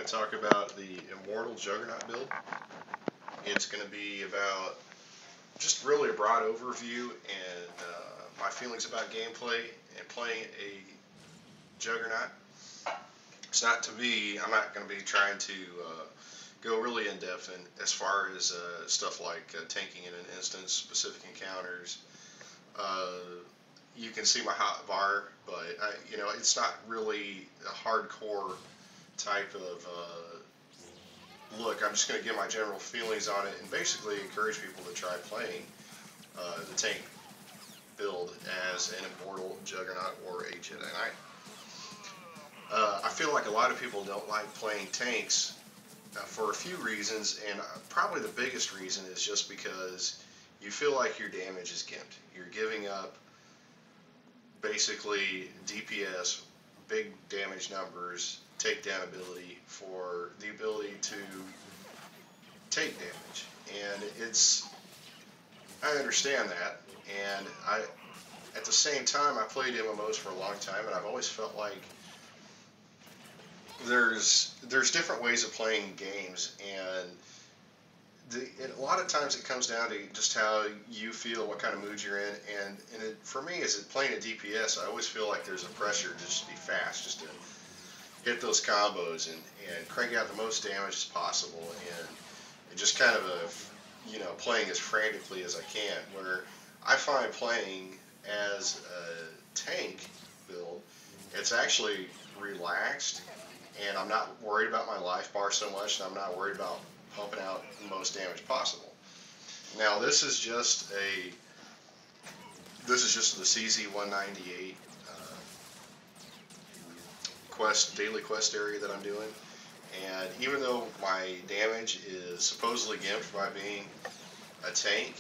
to talk about the Immortal Juggernaut build. It's going to be about just really a broad overview and my feelings about gameplay and playing a Juggernaut. It's not to be, I'm not going to be trying to go really in depth in, as far as stuff like tanking in an instance, specific encounters. You can see my hotbar, but it's not really a hardcore type of look. I'm just going to give my general feelings on it and basically encourage people to try playing the tank build as an Immortal Juggernaut or a Jedi Knight. I feel like a lot of people don't like playing tanks for a few reasons, and probably the biggest reason is just because you feel like your damage is gimped. You're giving up basically DPS, big damage numbers, takedown ability for the ability to take damage. And I understand that, and at the same time, I played MMOs for a long time, and I've always felt like there's different ways of playing games, and a lot of times it comes down to just how you feel, what kind of mood you're in, and for me, as playing a DPS, I always feel like there's a pressure just to be fast, just to hit those combos and crank out the most damage as possible, and just kind of playing as frantically as I can. Where I find playing as a tank build, it's actually relaxed, and I'm not worried about my life bar so much, and I'm not worried about pumping out the most damage possible. Now this is just the CZ-198 daily quest area that I'm doing, and even though my damage is supposedly gimped by being a tank,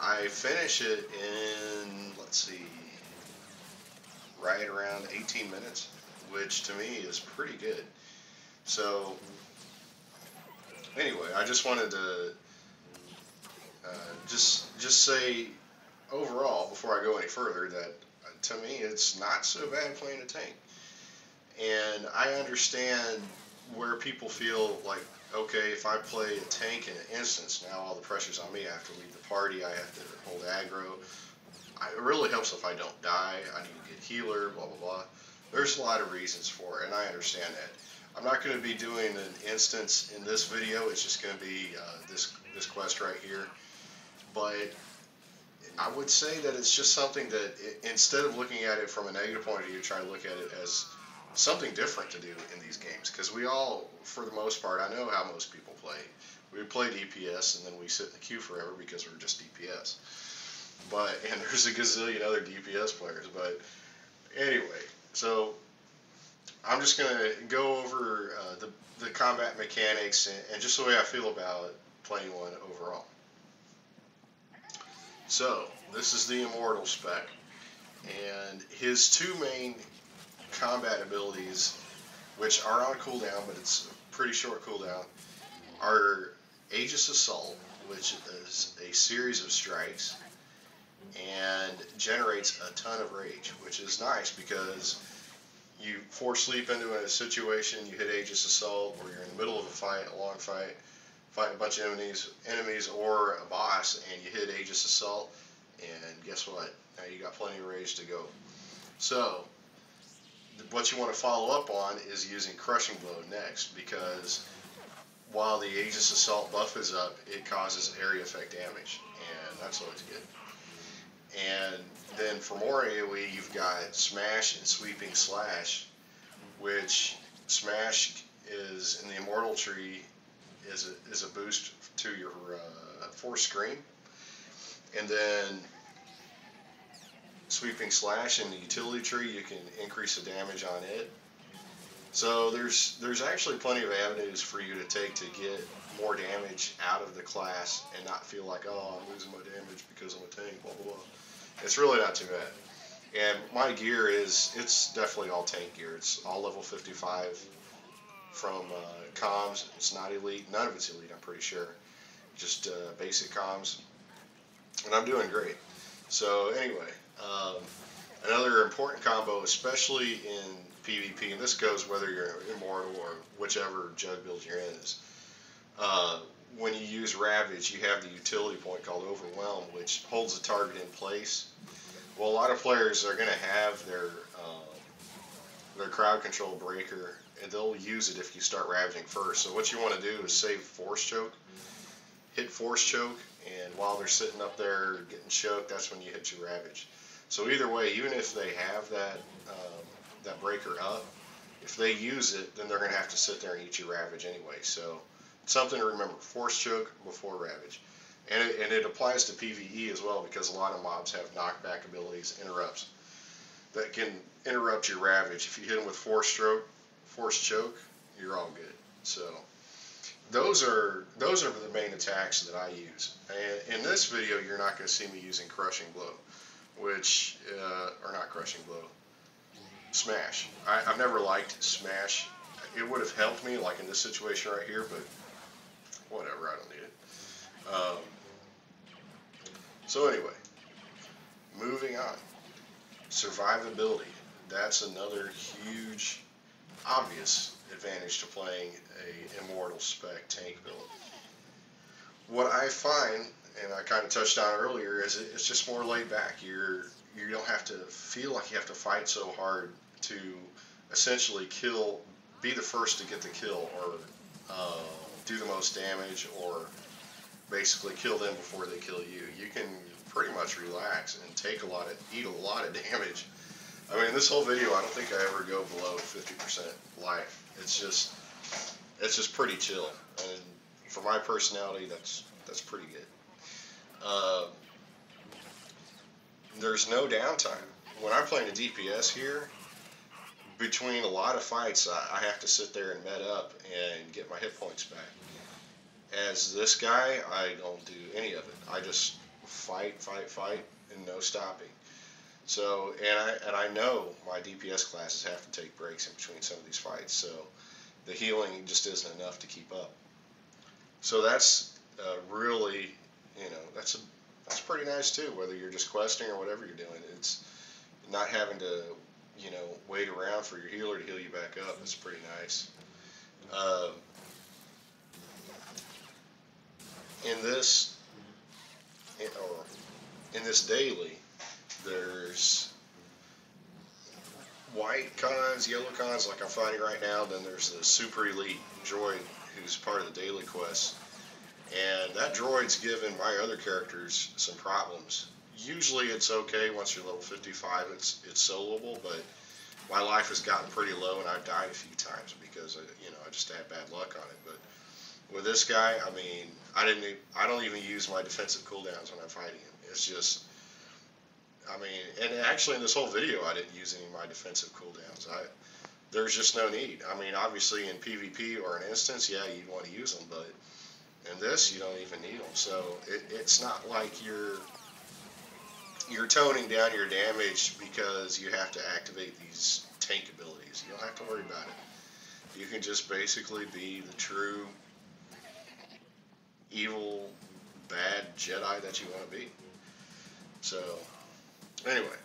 I finish it in, let's see, right around 18 minutes, which to me is pretty good. So anyway, I just wanted to just say overall, before I go any further, that to me it's not so bad playing a tank. And I understand where people feel like, okay, if I play a tank in an instance, now all the pressure's on me. I have to leave the party, I have to hold aggro. It really helps if I don't die. I need to get healer, blah, blah, blah. There's a lot of reasons for it, and I understand that. I'm not going to be doing an instance in this video. It's just going to be this quest right here. But I would say that it's just something that, instead of looking at it from a negative point of view, try to look at it as something different to do in these games. Because we all, for the most part, I know how most people play. We play DPS and then we sit in the queue forever because we're just DPS. And there's a gazillion other DPS players. But anyway, so I'm just going to go over the combat mechanics and just the way I feel about playing one overall. So, this is the Immortal spec, and his two main combat abilities, which are on cooldown, but it's a pretty short cooldown, are Aegis Assault, which is a series of strikes and generates a ton of rage, which is nice because you force sleep into a situation, you hit Aegis Assault, or you're in the middle of a fight, a long fight, fighting a bunch of enemies or a boss, and you hit Aegis Assault, and guess what? Now you got plenty of rage to go. So, what you want to follow up on is using Crushing Blow next, because while the Aegis Assault buff is up, it causes area effect damage, and that's always good. And then for more AoE, you've got Smash and Sweeping Slash, which Smash is, in the Immortal tree, is a boost to your Force Scream. And then Sweeping Slash in the Utility tree, you can increase the damage on it. So there's actually plenty of avenues for you to take to get more damage out of the class and not feel like, oh, I'm losing my damage because I'm a tank, blah, blah, blah. It's really not too bad. And my gear it's definitely all tank gear. It's all level 55 from comms. It's not elite. None of it's elite, I'm pretty sure. Just basic comms. And I'm doing great. So anyway, another important combo, especially in PvP, and this goes whether you're immortal or whichever Jugg build you're in is. When you use Ravage, you have the utility point called Overwhelm, which holds the target in place. Well, a lot of players are going to have their crowd control breaker, and they'll use it if you start ravaging first. So what you want to do is save Force Choke, hit Force Choke, and while they're sitting up there getting choked, that's when you hit your Ravage. So either way, even if they have that breaker up, if they use it, then they're going to have to sit there and eat your Ravage anyway. So it's something to remember, Force Choke before Ravage. And it applies to PvE as well, because a lot of mobs have knockback abilities, interrupts, that can interrupt your Ravage. If you hit them with Force Choke, you're all good. So those are the main attacks that I use. And in this video, you're not going to see me using Crushing Blow, which, or not Crushing Blow, Smash. I've never liked Smash. It would have helped me, like in this situation right here, but whatever, I don't need it. So anyway, moving on. Survivability. That's another huge, obvious advantage to playing a Immortal spec tank build. What I find, and I kind of touched on earlier, is it's just more laid back. You don't have to feel like you have to fight so hard to essentially be the first to get the kill, or do the most damage, or basically kill them before they kill you. You can pretty much relax and eat a lot of damage. I mean, in this whole video, I don't think I ever go below 50% life. It's just pretty chill, and for my personality, that's pretty good. There's no downtime. When I'm playing a DPS here, between a lot of fights, I have to sit there and med up and get my hit points back. As this guy, I don't do any of it. I just fight, and no stopping. So, and I know my DPS classes have to take breaks in between some of these fights, so the healing just isn't enough to keep up. So that's really, that's pretty nice too, whether you're just questing or whatever you're doing. It's not having to, wait around for your healer to heal you back up. It's pretty nice. In this daily, there's white cons, yellow cons like I'm fighting right now, then there's the super elite droid who's part of the daily quest, and that droid's given my other characters some problems. Usually it's okay once you're level 55, it's soloable, but my life has gotten pretty low and I've died a few times because I just had bad luck on it. But with this guy, I mean, I don't even use my defensive cooldowns when I'm fighting him. It's just, I mean, and actually in this whole video I didn't use any of my defensive cooldowns. There's just no need. I mean, obviously in PvP or an instance, yeah, you'd want to use them, but in this, you don't even need them. So it's not like you're toning down your damage because you have to activate these tank abilities. You don't have to worry about it. You can just basically be the true evil, bad Jedi that you want to be. So, anyway,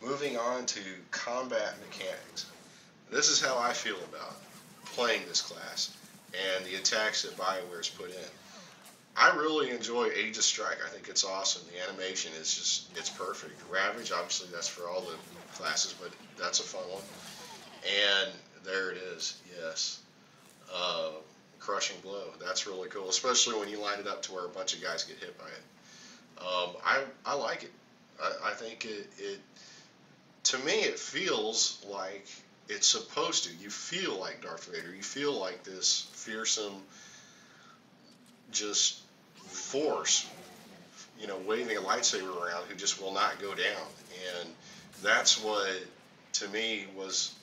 moving on to combat mechanics. This is how I feel about playing this class and the attacks that BioWare's put in. I really enjoy Age of Strike. I think it's awesome. The animation is just, it's perfect. Ravage, obviously that's for all the classes, but that's a fun one. And there it is, yes. Crushing Blow, that's really cool, especially when you line it up to where a bunch of guys get hit by it. I like it. I think it, to me, it feels like it's supposed to. You feel like Darth Vader. You feel like this fearsome, just force, waving a lightsaber around who just will not go down. And that's what, to me, was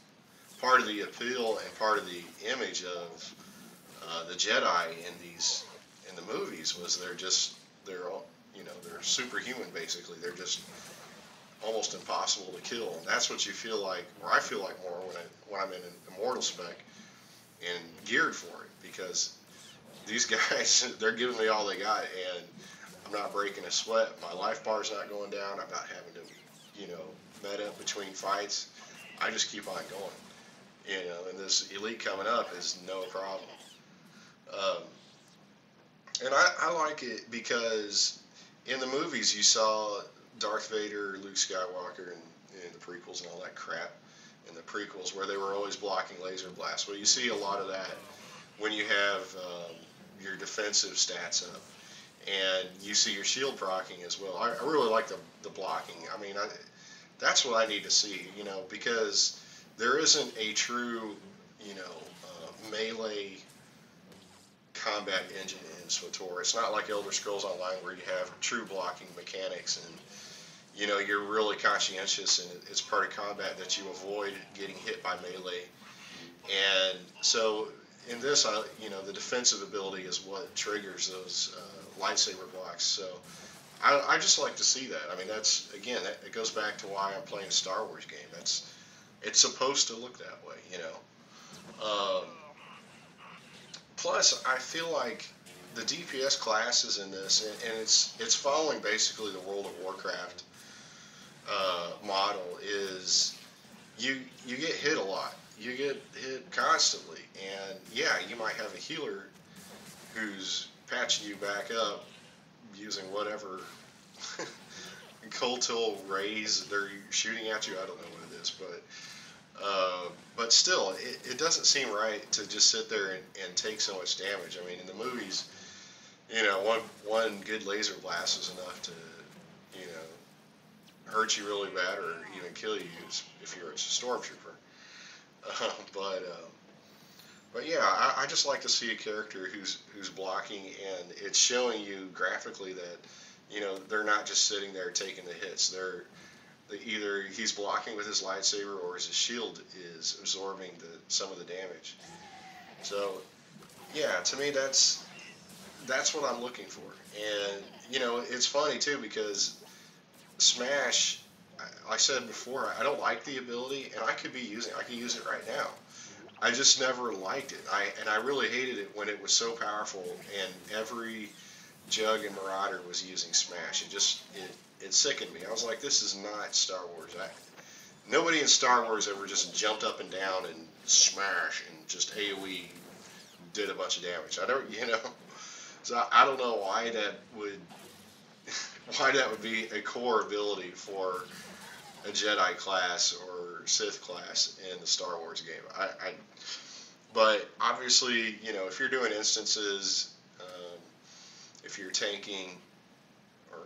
part of the appeal and part of the image of the Jedi in the movies, was they're superhuman basically. They're just almost impossible to kill, and that's what you feel like, or I feel like more when I'm in an Immortal spec and geared for it, because these guys, they're giving me all they got, and I'm not breaking a sweat. My life bar's not going down. I'm not having to, med up between fights. I just keep on going. and this elite coming up is no problem. Um, and I like it because in the movies you saw Darth Vader, Luke Skywalker, and the prequels and all that crap in the prequels where they were always blocking laser blasts. Well, you see a lot of that when you have your defensive stats up, and you see your shield proccing as well. I really like the blocking. I mean, that's what I need to see, because there isn't a true, melee combat engine in SWTOR. It's not like Elder Scrolls Online where you have true blocking mechanics and you're really conscientious and it's part of combat that you avoid getting hit by melee. And so in this, the defensive ability is what triggers those lightsaber blocks. So I just like to see that. I mean, it goes back to why I'm playing a Star Wars game. It's supposed to look that way, Plus, I feel like the DPS classes in this, and it's following basically the World of Warcraft model, is you get hit a lot. You get hit constantly, and yeah, you might have a healer who's patching you back up using whatever Coltil rays they're shooting at you. I don't know what it is, but still, it doesn't seem right to just sit there and take so much damage. I mean, in the movies, one good laser blast is enough to, hurt you really bad or even kill you if you're a stormtrooper. But yeah, I just like to see a character who's blocking, and it's showing you graphically that they're not just sitting there taking the hits. Either he's blocking with his lightsaber or his shield is absorbing some of the damage. So yeah, to me that's what I'm looking for. And it's funny too because Smash, like I said before, I don't like the ability, and I could use it right now. I just never liked it. I really hated it when it was so powerful, and every Jugg and Marauder was using Smash. It sickened me. I was like, this is not Star Wars. Nobody in Star Wars ever just jumped up and down and smash and just AoE did a bunch of damage. So I don't know why that would be a core ability for a Jedi class or Sith class in the Star Wars game. But obviously, if you're doing instances, if you're tanking, or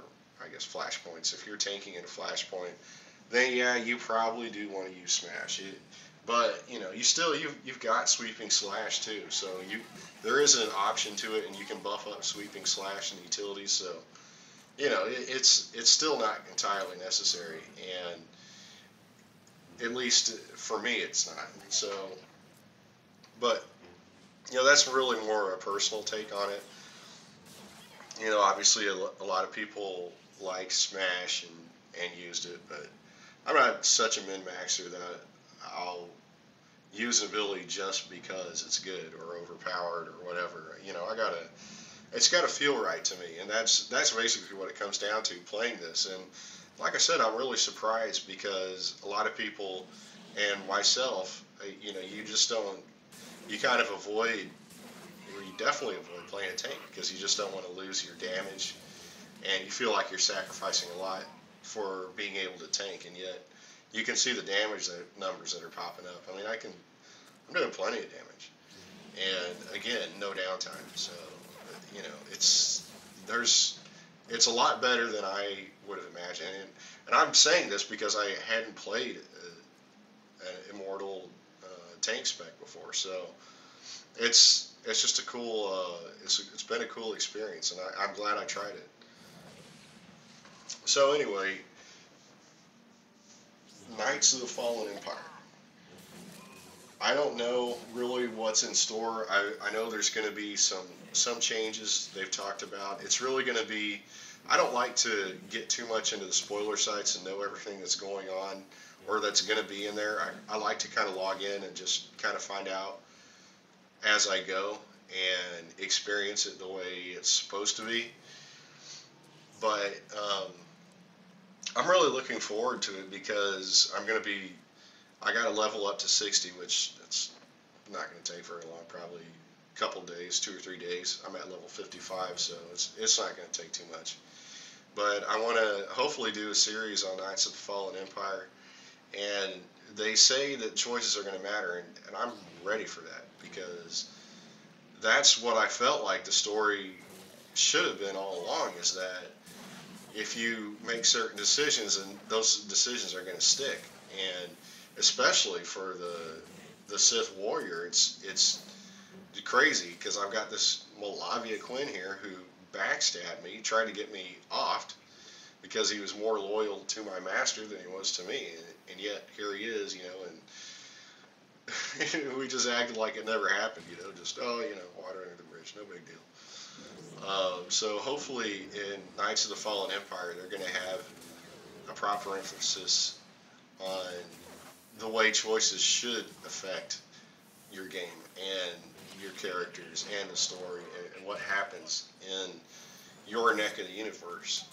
I guess flashpoints, if you're tanking in a flashpoint, then yeah, you probably do want to use Smash. But you've got sweeping slash too, so there is an option to it, and you can buff up sweeping slash and utilities. So it's still not entirely necessary, and at least for me, it's not. So, but that's really more a personal take on it. Obviously, a lot of people like Smash and used it, but I'm not such a min-maxer that I'll use an ability just because it's good or overpowered or whatever. It's gotta feel right to me, and that's basically what it comes down to playing this. And like I said, I'm really surprised because a lot of people and myself, you just don't, you kind of avoid, or you definitely avoid playing a tank because you just don't want to lose your damage, and you feel like you're sacrificing a lot for being able to tank, and yet you can see the damage numbers that are popping up. I mean, I'm doing plenty of damage, and again, no downtime. So, it's a lot better than I would have imagined. And I'm saying this because I hadn't played an Immortal tank spec before, so it's just a cool. It's been a cool experience, and I'm glad I tried it. So anyway, Knights of the Fallen Empire. I don't know really what's in store. I know there's going to be some changes they've talked about. It's really going to be, I don't like to get too much into the spoiler sites and know everything that's going on or that's going to be in there. I like to kind of log in and just kind of find out as I go and experience it the way it's supposed to be. But I'm really looking forward to it because I'm going to be I got to level up to 60, which that's not going to take very long, probably a couple days, 2 or 3 days. I'm at level 55, so it's not going to take too much. But I want to hopefully do a series on Knights of the Fallen Empire, and they say that choices are going to matter, and I'm ready for that, because that's what I felt like the story should have been all along, is that if you make certain decisions, and those decisions are going to stick. And especially for the Sith warrior, it's crazy, because I've got this Malavia Quinn here who backstabbed me, tried to get me offed because he was more loyal to my master than he was to me, and yet here he is, you know, and we just acted like it never happened, you know, just, oh, you know, water under the bridge, no big deal. So hopefully in Knights of the Fallen Empire, they're going to have a proper emphasis on the way choices should affect your game and your characters and the story, and what happens in your neck of the universe.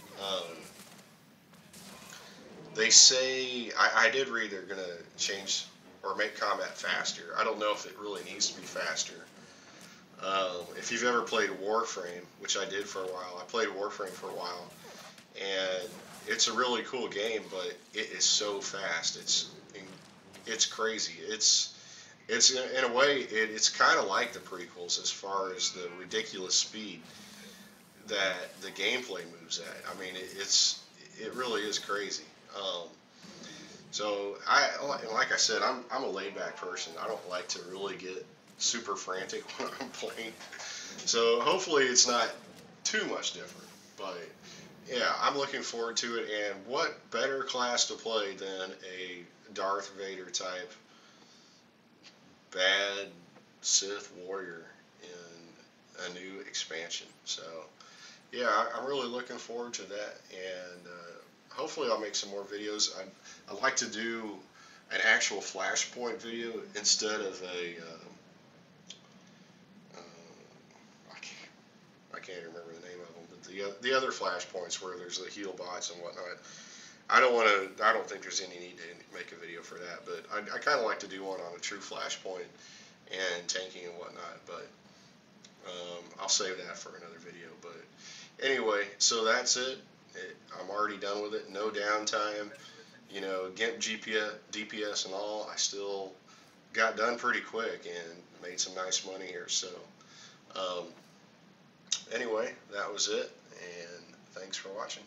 They say, I did read they're going to change or make combat faster. I don't know if it really needs to be faster. If you've ever played Warframe, which I did for a while, I played Warframe for a while, and it's a really cool game, but it is so fast. It's crazy. It's in a way, it's kind of like the prequels as far as the ridiculous speed that the gameplay moves at. I mean, it really is crazy. So like I said, I'm a laid back person. I don't like to really get super frantic when I'm playing. So hopefully it's not too much different. But yeah, I'm looking forward to it. And what better class to play than a Darth Vader type bad Sith warrior in a new expansion? So yeah, I'm really looking forward to that, and hopefully I'll make some more videos. I'd like to do an actual Flashpoint video instead of a I can't remember the name of them, but the other Flashpoints where there's the heal bots and whatnot. I don't think there's any need to make a video for that, but I kind of like to do one on a true Flashpoint and tanking and whatnot, but I'll save that for another video. But anyway, so that's it. I'm already done with it. No downtime. You know, GIMP DPS and all, I still got done pretty quick and made some nice money here. So anyway, that was it, and thanks for watching.